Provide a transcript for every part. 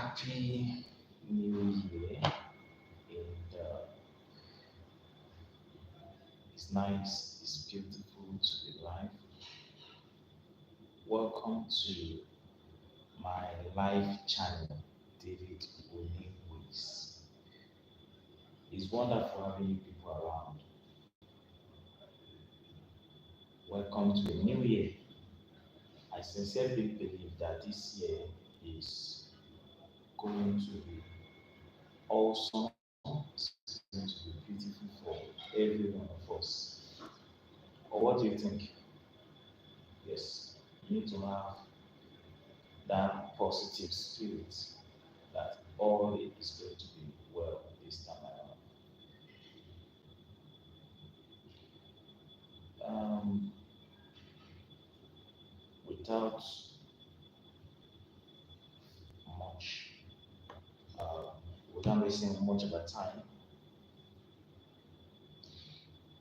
Happy New Year, and it's nice, it's beautiful to be alive. Welcome to my live channel, David Onigwis. It's wonderful having you people around. Welcome to a new year. I sincerely believe that this year is going to be awesome, it's going to be beautiful for every one of us. Or what do you think? Yes, you need to have that positive spirit that all is going to be well this time around. Without much, uh, without wasting much of our time,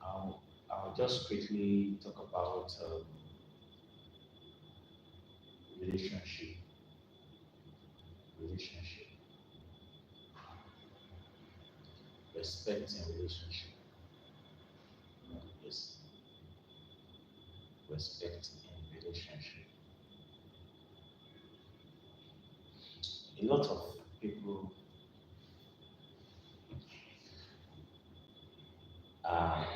I'll just quickly talk about relationship, relationship, respect in relationship. Yes, respect in relationship. A lot of people are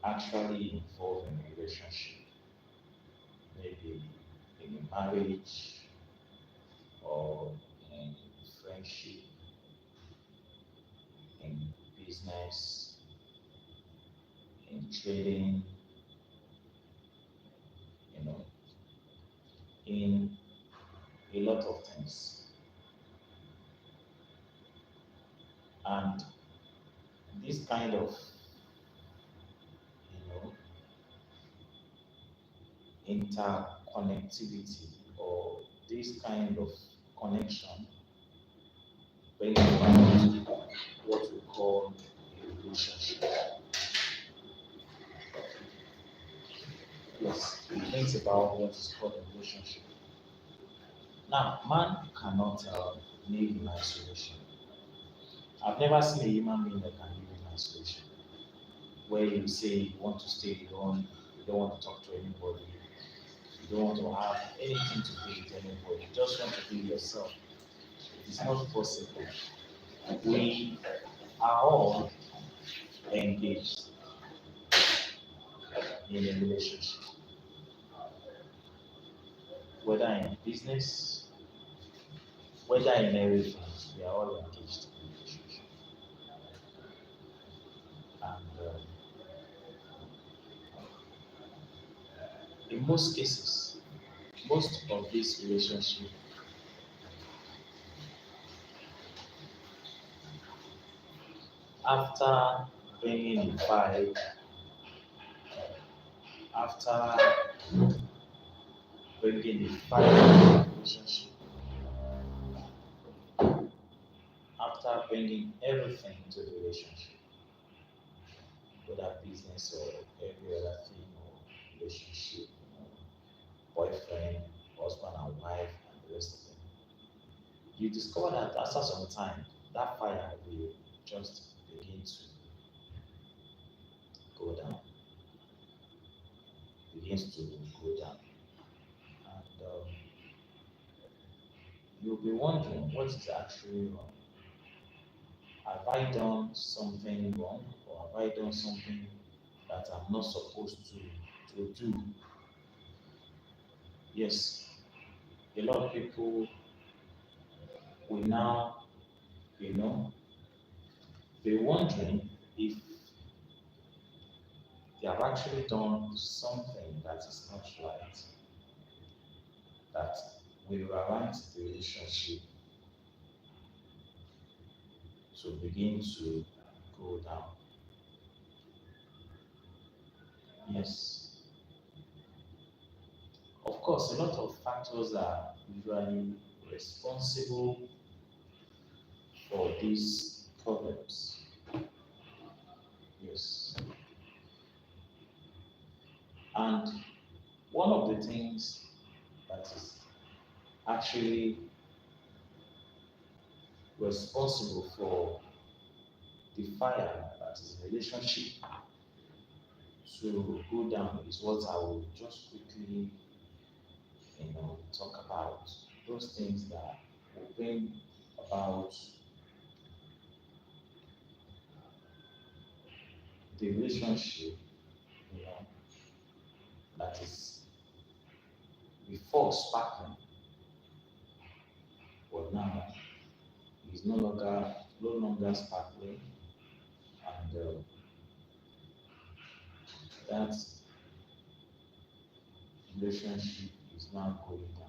actually involved in a relationship, maybe in a marriage or in friendship, in business, in trading, you know, in a lot of things. And this kind of, you know, interconnectivity or this kind of connection brings about what we call a relationship. Yes, it brings about what is called a relationship. Now, man cannot live in isolation. I've never seen a human being that can live in isolation, where you say you want to stay alone, you don't want to talk to anybody, you don't want to have anything to do with anybody, you just want to be yourself. It is not possible. We are all engaged in a relationship, whether in business, whether in everything, we are all engaged in a relationship. And in most cases, most of this relationship, after bringing a vibe, after bringing a vibe relationship, after bringing everything to the relationship, whether business or every other thing or relationship, boyfriend, husband and wife, and the rest of them, you discover that after some time, that fire will just begin to go down, begins to go down. And you'll be wondering what is actually wrong. Have I done something wrong or have I done something that I'm not supposed to do? Yes, a lot of people will now, you know, be wondering if they have actually done something that is not right, that will warrant the relationship to begin to go down. Yes, of course, a lot of factors are usually responsible for these problems. Yes, and one of the things that is actually responsible for the fire that is in relationship to go down is what I will just quickly, talk about. Those things that will bring about the relationship, you know, that is before sparkling, but now is no longer sparkling, and that relationship is now going down.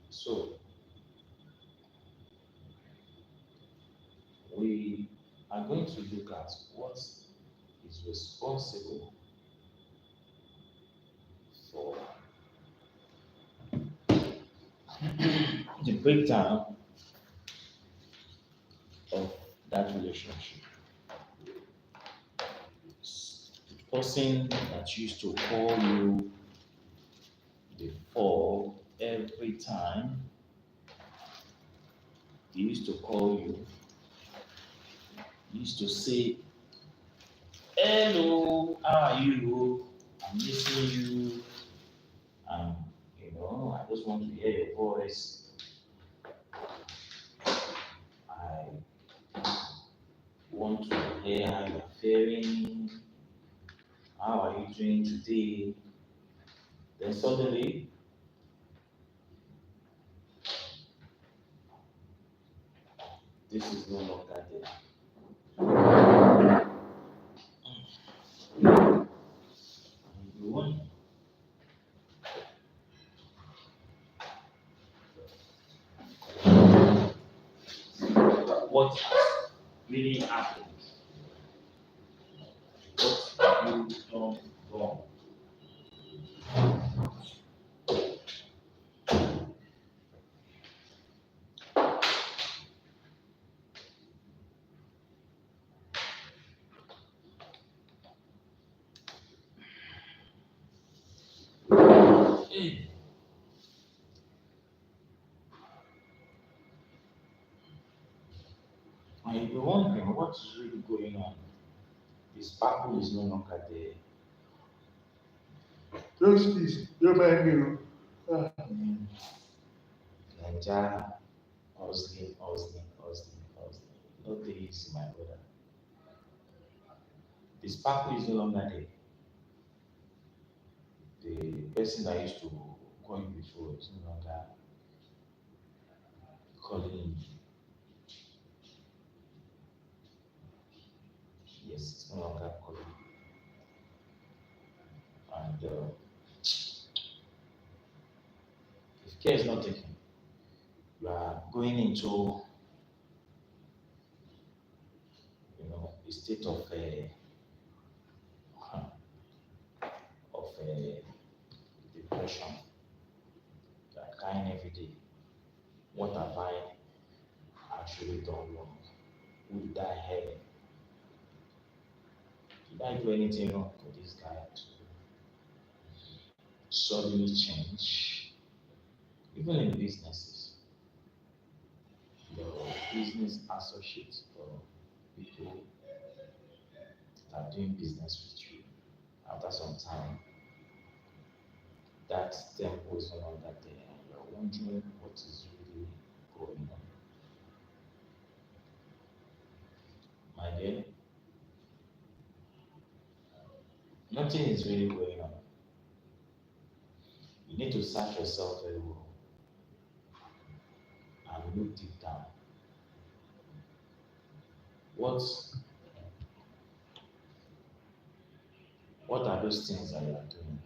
So we are going to look at what is responsible for the breakdown of that relationship. The person that used to call you before every time, he used to call you, he used to say, "Hello, how are you? I'm missing you. Um, I just want to hear your voice. I want to hear how you're faring. How are you doing today?" Then suddenly, this is no longer there. You wonder what has really happened. What have you done wrong? Hey, and you'll be wondering what is really going on. The sparkle is no longer there. Those things remind me of Naija hustling, hustling, hustling, hustling. No take it easy, my brother. The sparkle is no longer there. The person that used to call you before is no longer calling you. Yes, it's no longer calling you. And if care is not taken, you are going into, a state of depression. You are crying every day. What have I actually done wrong? Who did I hurt? Did I do anything wrong for this guy to suddenly change? Even in businesses, your business associates or people that are doing business with you, after some time, that tempo is no longer there, and you're wondering what is really going on. My dear, nothing is really going on. You need to search yourself very well and look deep down. What what are those things that you are doing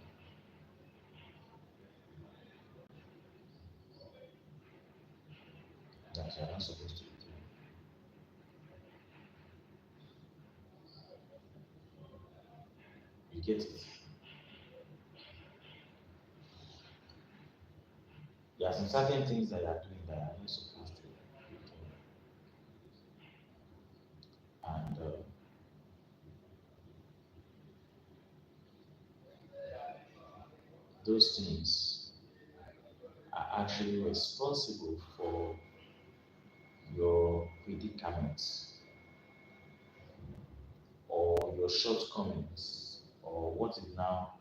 that you are not supposed to be doing? You get it? There are some certain things that you are doing that you are not supposed to be doing. And those things are actually responsible for your predicaments or your shortcomings or what is now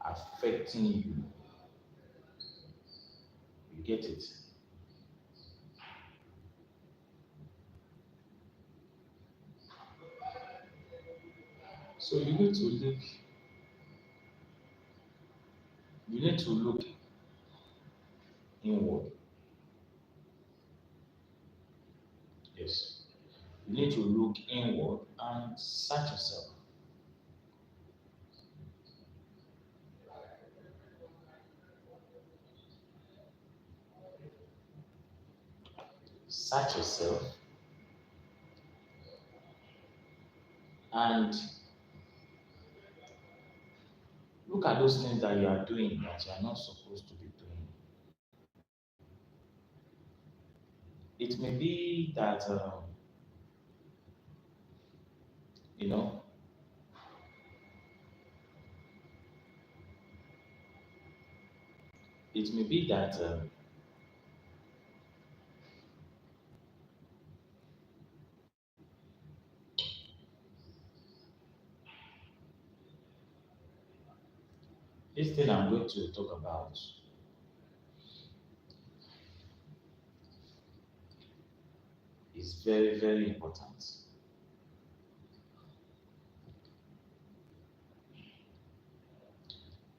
affecting you. You get it? So you need to look inward. Yes. You need to look inward and search yourself. Search yourself and look at those things that you are doing that you are not supposed to be doing. It may be that you know it may be that this thing I'm going to talk about is very, very important.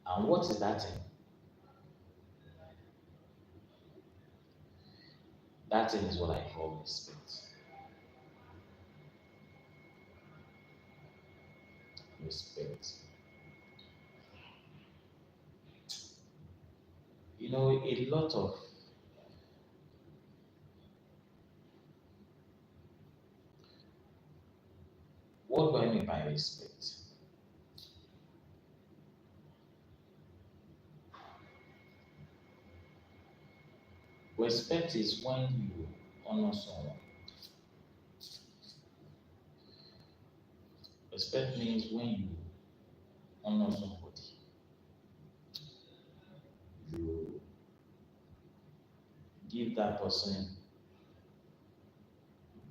And what is that thing? That thing is what I call respect. Respect. A lot of what do I mean by respect? Respect is when you honor someone. Respect means when you honor somebody, you give that person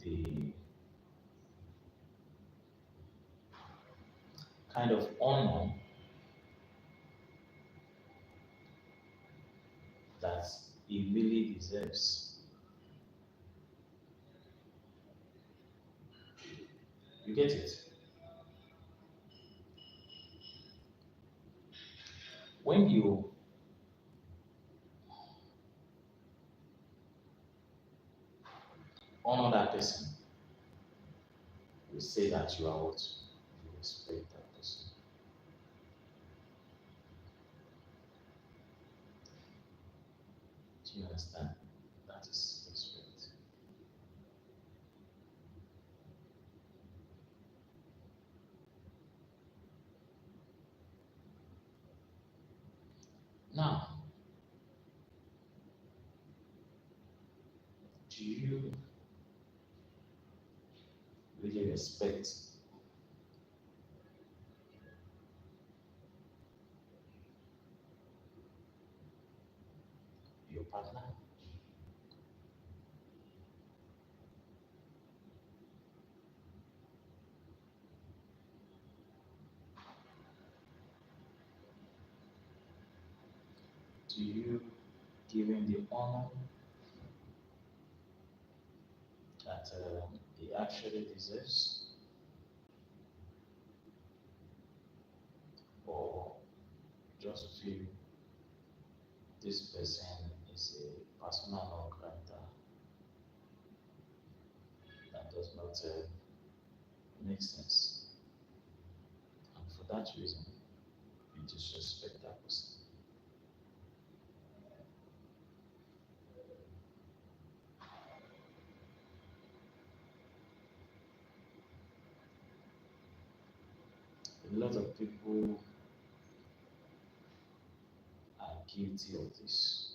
the kind of honor that he really deserves. You get it? When you honor that person, you say that you are what? You respect that person. Do you understand? That is respect. Now, do you really respect your partner? Do you give him the honor that he actually deserves? Or just feel this person is a persona non grata that does not make sense? And for that reason, you disrespect that person. A lot of people are guilty of this.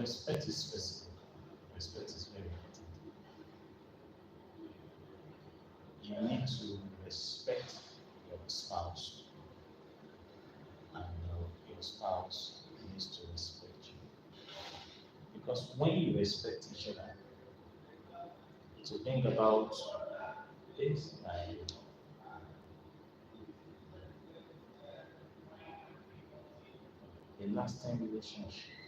respect is specific. Respect is very important. You need to respect your spouse, and your spouse needs to respect you. Because when you respect each other, to think about this, a lasting relationship.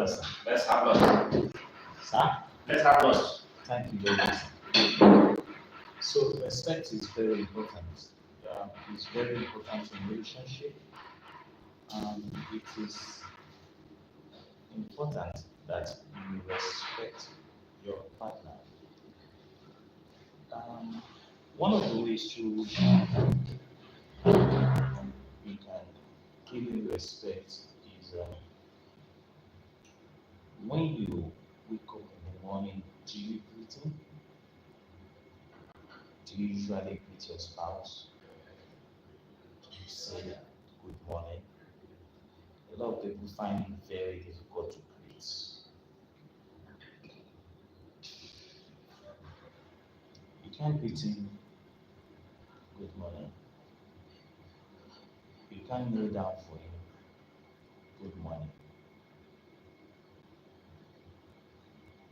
well, sir. Let's have lunch. Sir, Let's have lunch. thank you very much. Sir. So respect is very important. It's very important in relationship. It is important that you respect your partner. Um, One of the ways through which we can give you respect is when you wake up in the morning, do you greet him? Do you usually greet your spouse? Do you say good morning? A lot of people find it very difficult to greet. You can't greet him good morning. You can't kneel down for him good morning.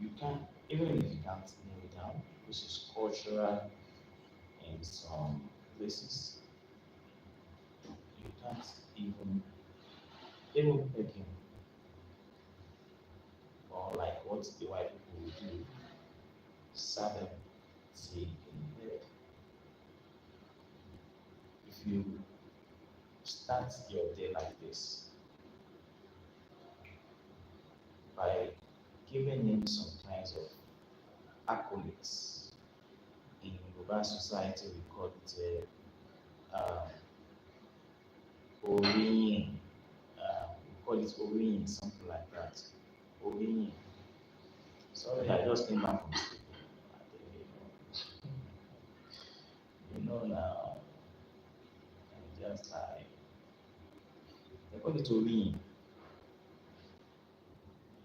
You can't, even if you can't kneel down, which is cultural in some places, you can't even beg him, or like what the white people will do, serve them tea in bed. If you start your day like this by giving him some kinds of accolades, in Yoruba society we call it Oriyin. We call it Oriyin, something like that. Oriyin. Sorry, I just came back from sleep. Now, I just like, they call it Oriyin.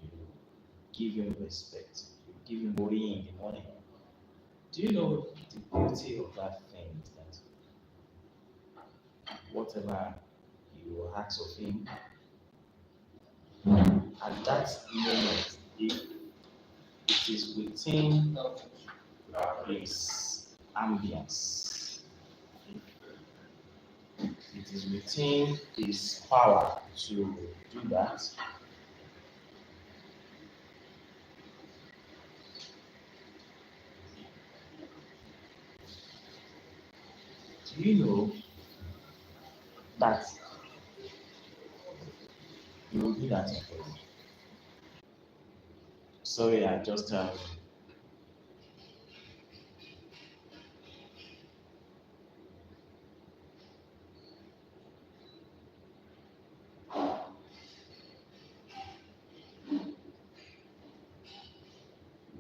You give him respect. You give him Oriyin in the morning. Do you know the beauty of that thing is that whatever you ask of him, at that moment, if it is within his ambience, it is within his power to do that, do you know that he will do that for you? Sorry, I just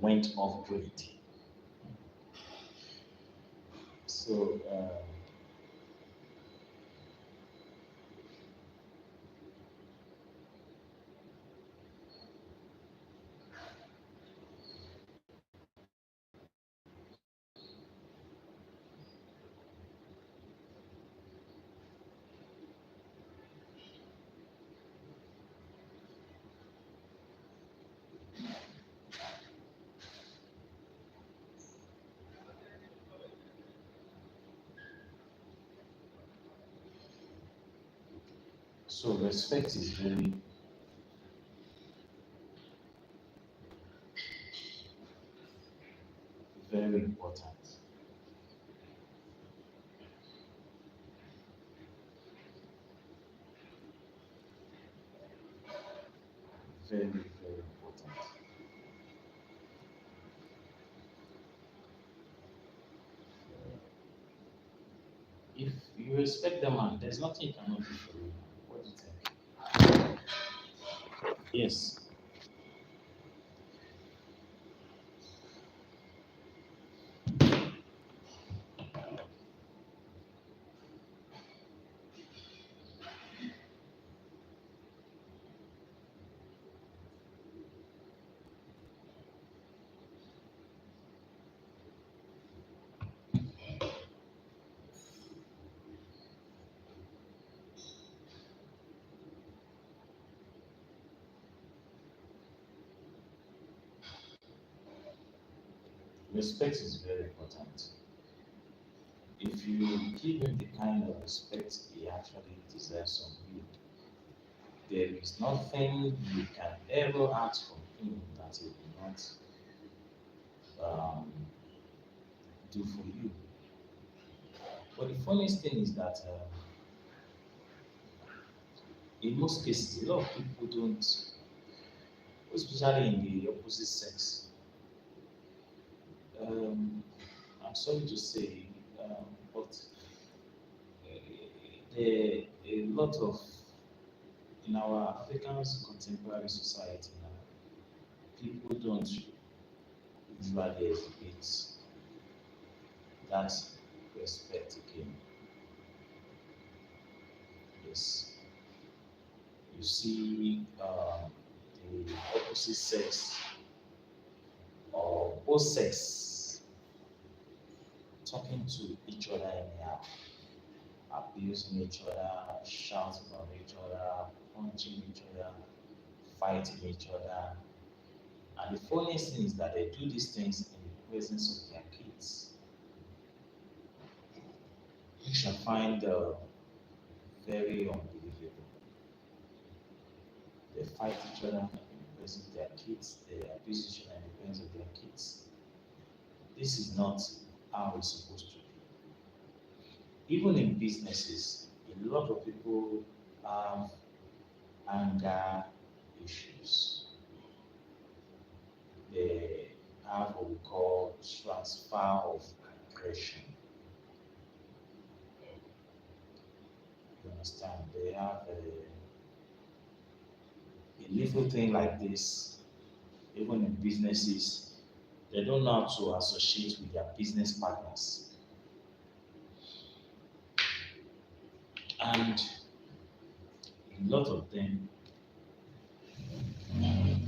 went off grid. So so respect is very, very important. Very, very important. If you respect the man, there's nothing you cannot do for you. What do you think? Yes. Respect is very important. If you give him the kind of respect he actually deserves from you, there is nothing you can ever ask from him that he will not um, do for you. But the funniest thing is that in most cases, a lot of people don't, especially in the opposite sex. Um, I'm sorry to say, but a lot of in our African contemporary society now, people don't usually exhibit that respect again. Yes, you see the opposite sex or both sex talking to each other anyhow, abusing each other, shouting on each other, punching each other, fighting each other. And the funniest thing is that they do these things in the presence of their kids. You shall find very unbelievable. They fight each other in the presence of their kids, they abuse each other in the presence of their kids. This is not how it's supposed to be. Even in businesses, a lot of people have anger issues. They have what we call transfer of aggression. You understand? They have a little thing like this, even in businesses, they don't know how to associate with their business partners. And a lot of them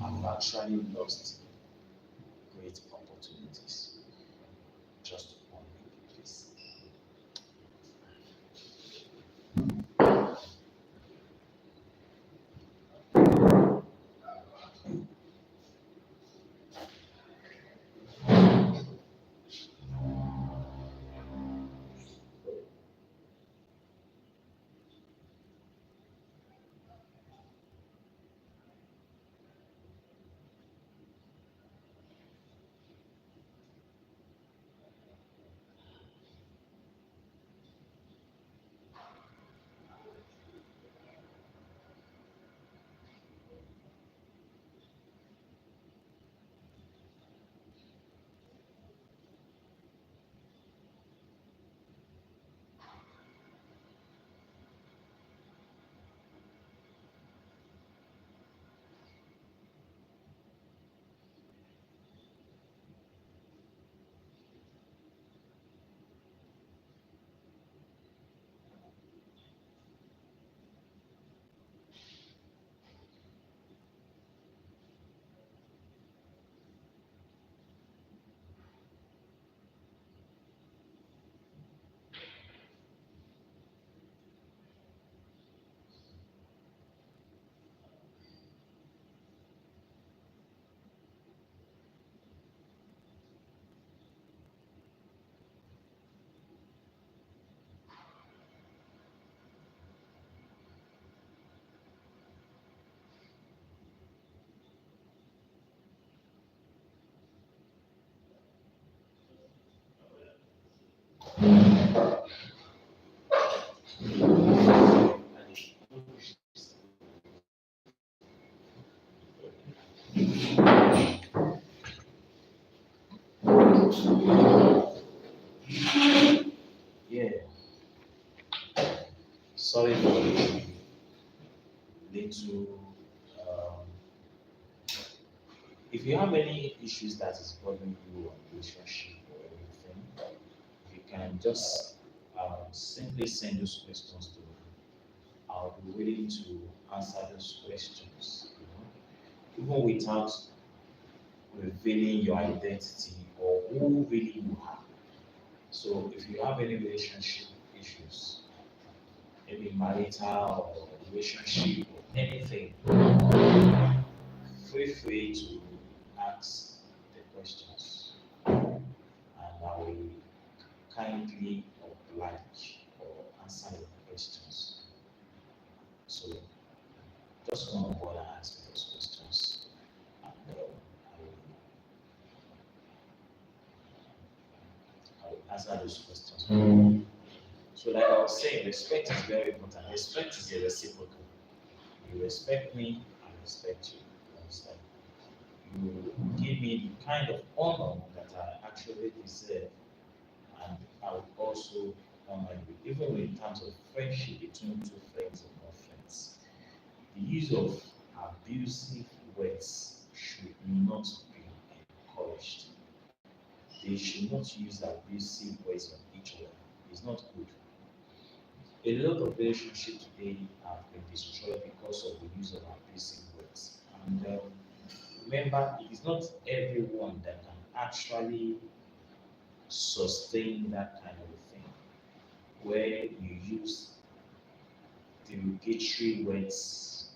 have actually lost great opportunities just on this. Yeah, sorry for the little. Um, if you have any issues that is bothering you on relationship or anything, you can just simply send those questions to me. I'll be willing to answer those questions, even without revealing your identity or who really you are. So if you have any relationship issues, maybe marital or relationship or anything, feel free to ask the questions and I will kindly oblige or answer your questions. So Just come on board and ask me those questions. And I will answer those questions. So, like I was saying, respect is very important. Respect is a reciprocal. You respect me, I respect you. You understand? You give me the kind of honor that I actually deserve, and I would also honor you, even in terms of friendship between two friends or more friends. The use of abusive words should not be encouraged. They should not use abusive words on each other. It's not good. A lot of relationships today have been destroyed because of the use of abusive words. And remember, it is not everyone that can actually sustain that kind of a thing, where you use derogatory words,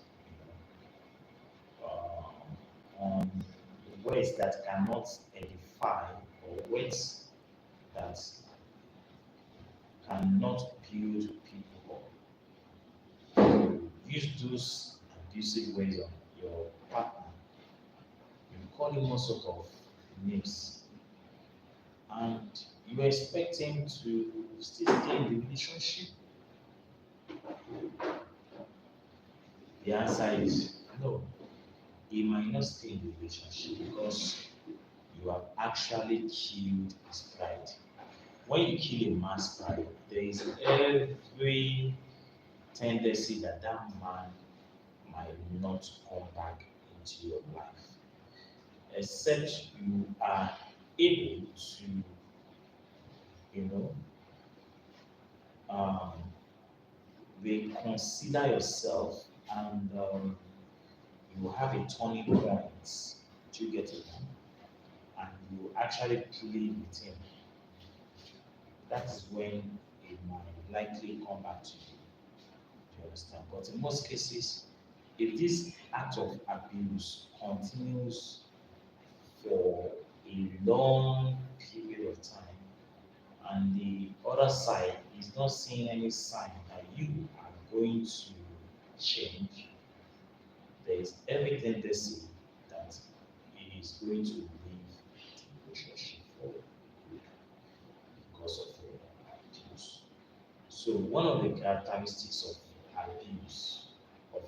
on words that cannot edify or words that cannot build people up. You use those abusive words on your partner, you call him all sort of names, and you expect him to still stay in the relationship. The answer is no. He might not stay in the relationship because you have actually killed his pride. When you kill a man's pride, there is every tendency that that man might not come back into your life, except you are able to, you know, um, reconsider yourself, and you have a turning point. You get it, and you actually plead with him. That is when it might likely come back to you. Do you understand? But in most cases, if this act of abuse continues for a long period of time, and the other side is not seeing any sign that you are going to change, there is every tendency that it is going to leave the relationship for good because of abuse. So one of the characteristics of abuse, of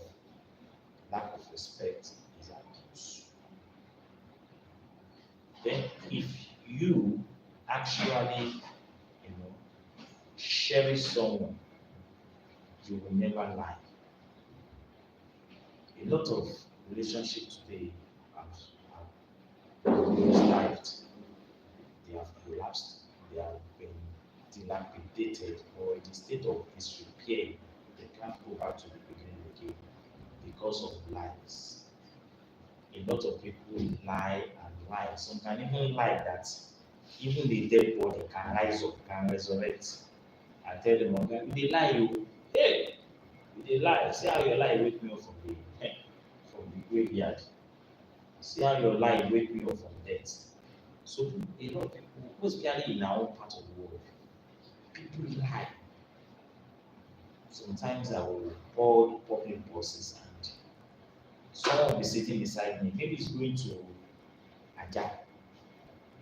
lack of respect, is abuse. Then if you actually, you know, cherish someone, you will never lie. A lot of relationships today have lost, they have collapsed, they have been dilapidated or in a state of disrepair. They can't go back to the beginning again because of lies. A lot of people lie and lie. Some can even lie that even the dead body can rise up, can resurrect. I tell them, okay, they lie you. Hey, they lie. See how your lie wake me up from the graveyard. See how your lie wake me up from death. So a lot of people, especially in our own part of the world, people lie. Sometimes I will board public buses and someone will be sitting beside me. Maybe he's going to Ajah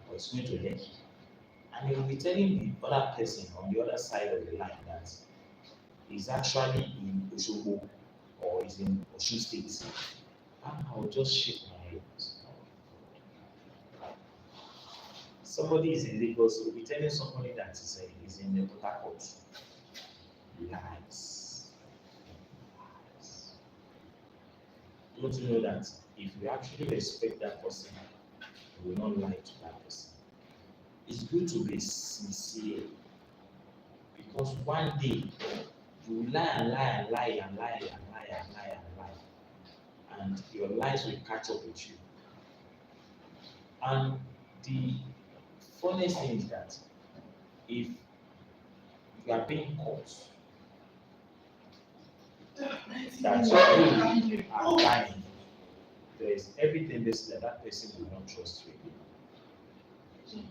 or he's going to Lekki. And he will be telling the other person on the other side of the line that he's actually in Osogbo or is in Osun State. And I will just shake my head. Somebody is in Lagos, will be telling somebody that is in the Port Harcourt. Lies. Lies. Don't you know that if you actually respect that person, you will not lie to that person? It's good to be sincere because one day you will lie and lie and lie and lie and lie and lie and lie, and your lies will catch up with you. And the funniest thing is that if you are being caught, that you are lying, there is every tendency that that person will not trust you again.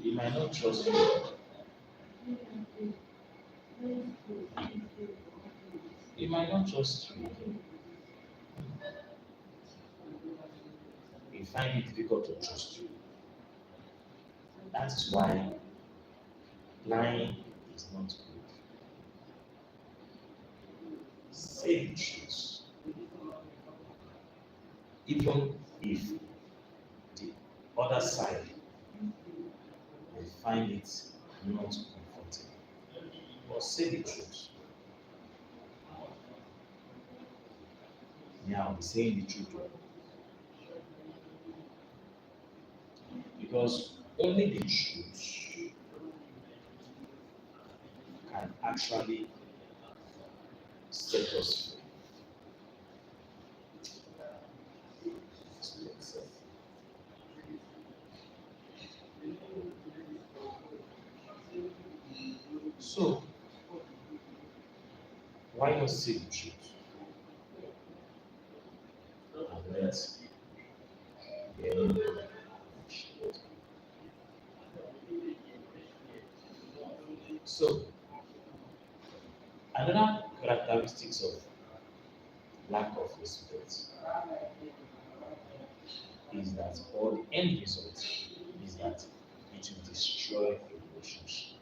He might not trust you. He might not trust you again. He find it difficult to trust you. That is why lying is not good. Say the truth. Even if the other side will find it not comfortable. But say the truth. Yeah, I'll be saying the truth. Because only the truth can actually set us free. So, why not say the truth? And let the enemy appreciate. So, another characteristics of lack of respect is that, or the end result is that it will destroy a relationship.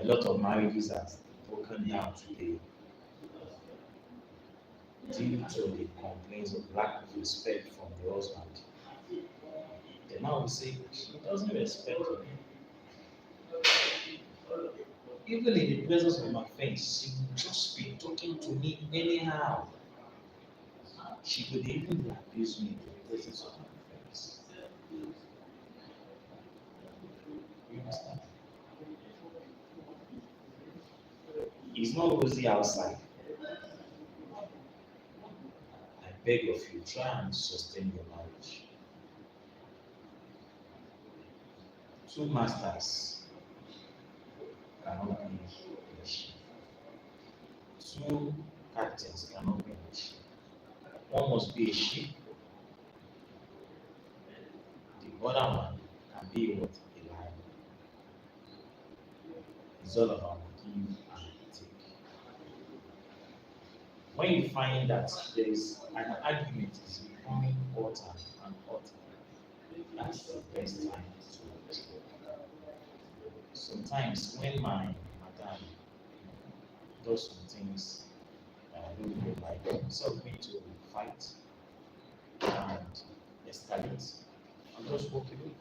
A lot of marriages are broken down today due to the complaints of lack of respect from the husband. Then now we say she doesn't respect me. Even in the presence of my friends, she will just be talking to me anyhow. She could even abuse me in the presence of my friends. You understand? It's not rosy outside. I beg of you, try and sustain your marriage. Two masters cannot be in a ship. Two captains cannot be in a ship. One must be a ship, the other one can be what? A lion. It's all about give and take. When you find that there is an argument is becoming hotter and hotter, that's the best time to stop. Sometimes when my madam does some things that I don't really like, instead of me to fight and escalate, I'll just walk away.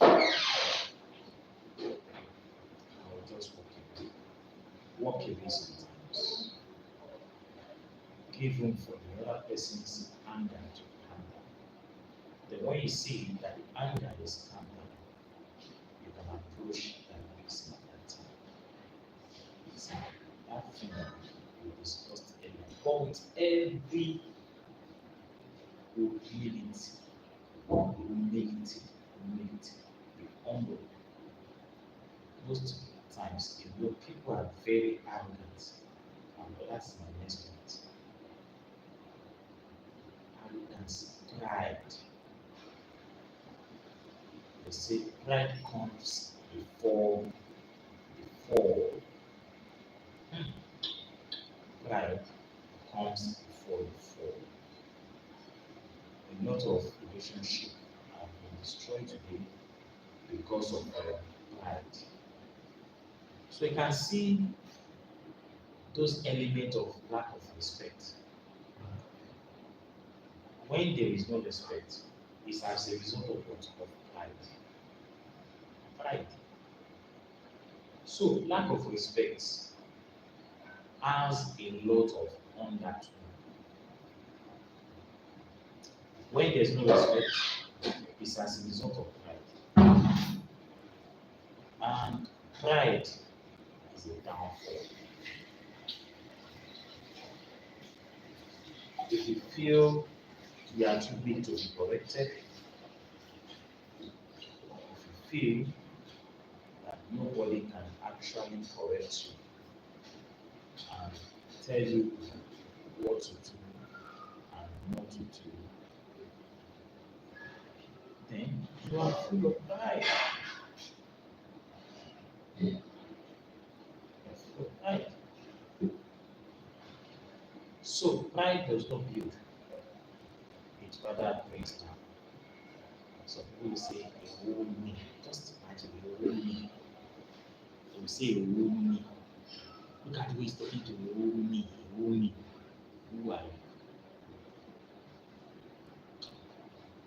I'll just walk away. Walk away sometimes. Give room for the other person's anger to calm down. Then when you see that the anger is calm down, you can approach that person at that time. See, that thing we discussed earlier. But with every humility, humility, be humble. Most times, people are very arrogant, and that's my next point. Arrogance, pride. They say pride comes before the fall. Pride comes before the fall. A lot of relationships have been destroyed today because of pride. So you can see those elements of lack of respect. When there is no respect, it's as a result of what? Of pride. Pride. So lack of respect has a lot of undertone. When there's no respect, it's as a result of pride. And pride is a downfall. If you feel you are too big to be corrected, if you feel that nobody can actually correct you and tell you what to do and not to do, then you are full of pride. You are full of pride. Pride does not build, it rather brings down. Some people will say a whole me. Just imagine a whole me. They will say a whole me. Look at the way he's talking to a whole me, a whole me. Who are you?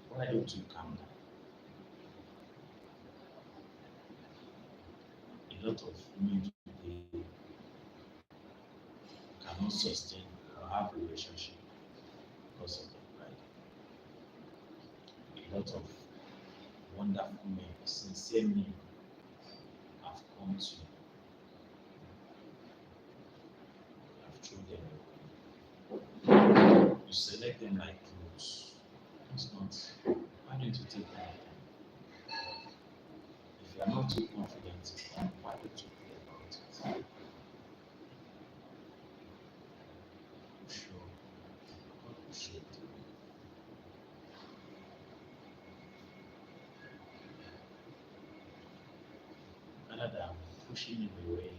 Why don't you calm down? A lot of men today cannot sustain or have a relationship because of their pride. A lot of wonderful men, sincere men have come to have thrown them. You select them like clothes. It's not. Why don't you take that time? If you are not too confident, why don't you pray about it? Sure, God will show it to you. Rather than pushing him away,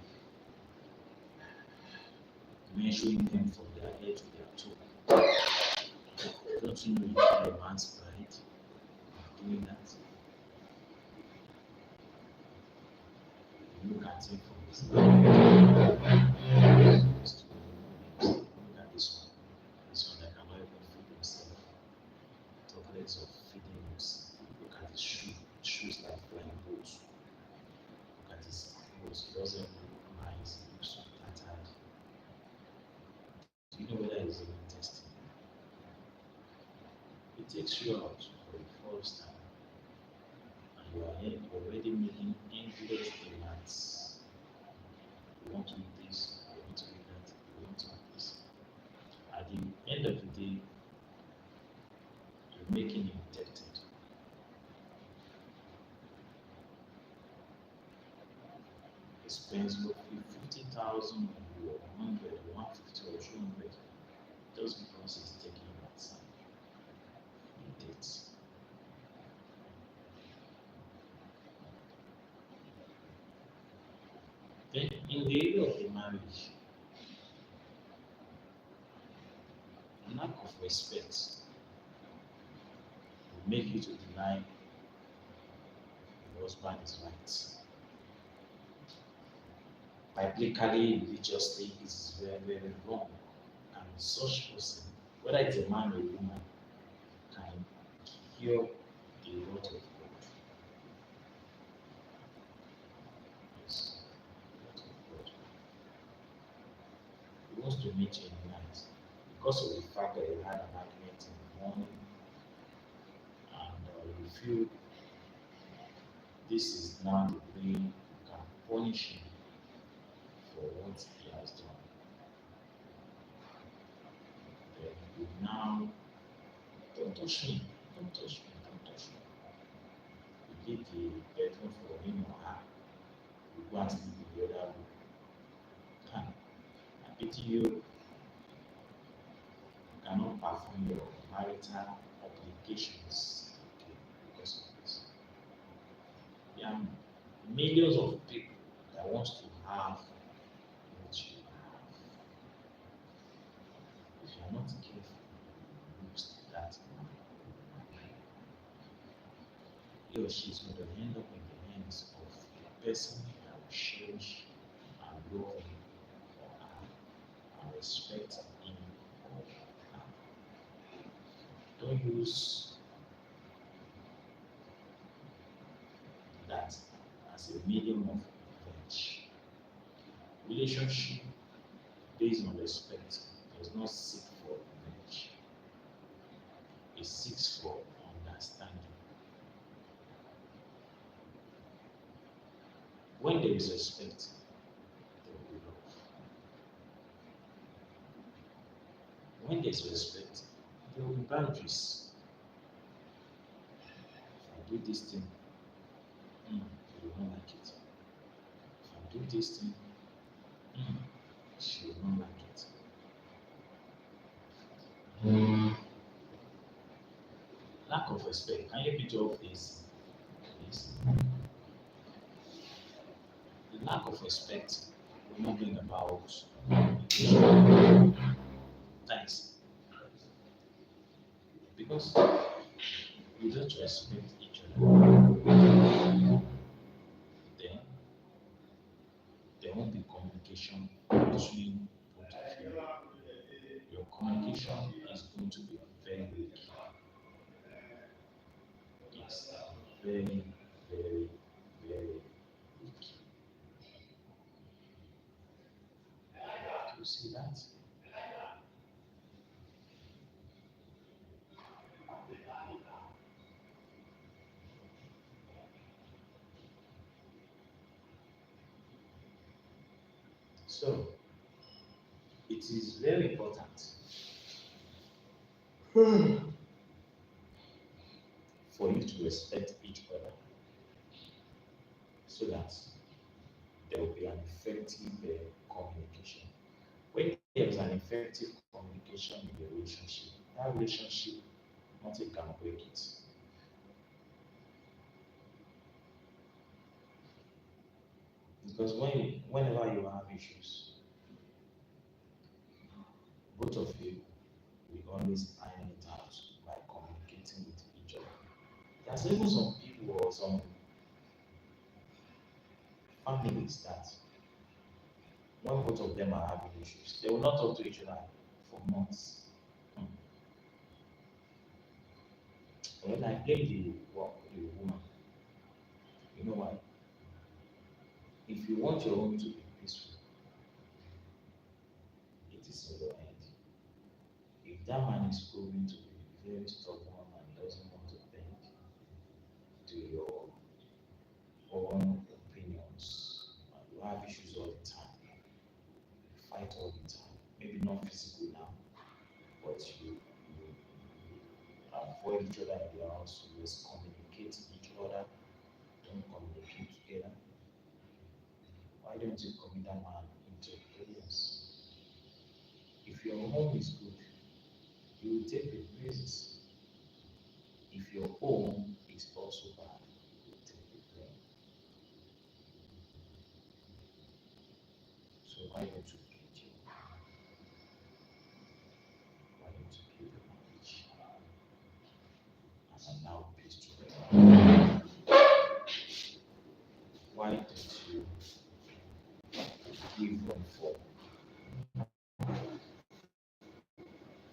measuring them from their head to their toe. Don't you know you kill a man's pride of doing that? You look at him from his look at this one. This one that cannot even feed himself. Talk less of feeding himself. Look at his shoes like flying boats. Look at his clothes, he doesn't look nice, he looks so tattered. Do you know whether he's even testing? It takes you out for the first time, and you are already making envious demands. You want to do this, you want to do that, you want to do this. At the end of the day, you're making him tempted. He spends roughly 50,000 on you, or 100, or 150, or 200, just because he's taking you outside. He dates. Then, in the area of the marriage, lack of respect will make you to deny your husband is right. Biblically, religiously, it is very, very wrong. And such person, whether it's a man or a woman, can hear the word of God. Yes, the word of God. He wants to meet you in the night because of the fact that you had an argument in the morning, and you feel this is now the way you can punish him for what he has done. Then you now, don't touch me, don't touch me, don't touch me. You leave the bedroom for him or her. You go and sleep in the other room. I pity you cannot perform your marital obligations because of this. There are millions of people that want to have what you have. If you are not careful, you lose that man. He or she is going to end up in the hands of the person that will cherish and love him or her and respect him or her. Don't use that as a medium of revenge. Relationship based on respect does not seek for revenge. It seeks for understanding. When there is respect, there will be love. When there is respect, there will be boundaries. If I do this thing, you will not like it. If I do this thing, she will not like it. Lack of respect. Can you picture of this? Please. The lack of respect will not bring about thanks. Because you don't respect each other, then there won't be communication between both of you. Your communication is going to be very weak. Yes, very, very, very weak. Do you see that? So it is very important for you to respect each other so that there will be an effective communication. When there is an effective communication in the relationship, that relationship, nothing can break it. Because whenever you have issues, both of you will always iron it out by communicating with each other. There's even some people or some families that when both of them are having issues, they will not talk to each other for months. Hmm. When I blame the woman, you know why? If you want your home to be peaceful, it is in your hand. If that man is proving to be very stubborn and doesn't want to bend to your own opinions, and you have issues all the time, you fight all the time, maybe not physical now, but you avoid each other in the house, you just communicate with each other, don't communicate together. Why don't you commit that man into obedience? If your home is good, you will take the praises. If your home is also bad, you will take the blame. So why don't you keep your why don't you keep your marriage and allow peace to reign? Why don't you give room for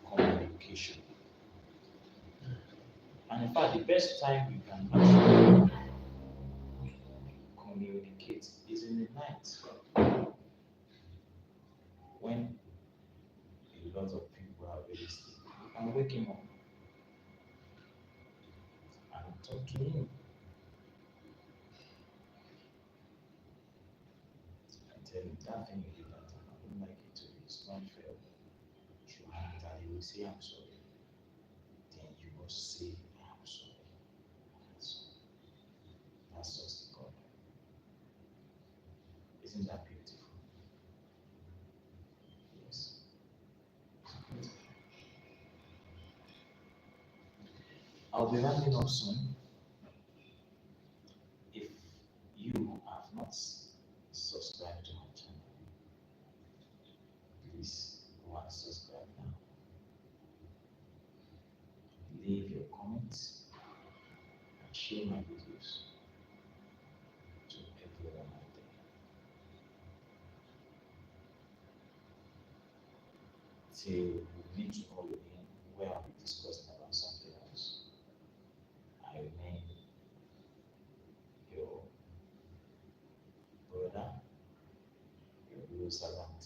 communication? And in fact, the best time you can actually communicate is in the night when a lot of people are really sleeping. You can wake him up and talk to him and tell him that thing you did that time. I don't like it too. It's not fair. You have it and he will say, I'm sorry. Then you must say, I'm sorry. That's just God. Isn't that beautiful? Yes. I'll be wrapping up soon. If you have not subscribed to my channel, please go and subscribe now. Leave your comments and share my videos to everyone out there. Till we meet tomorrow again, where I'll be discussing about something else. I remain your brother, your real servant.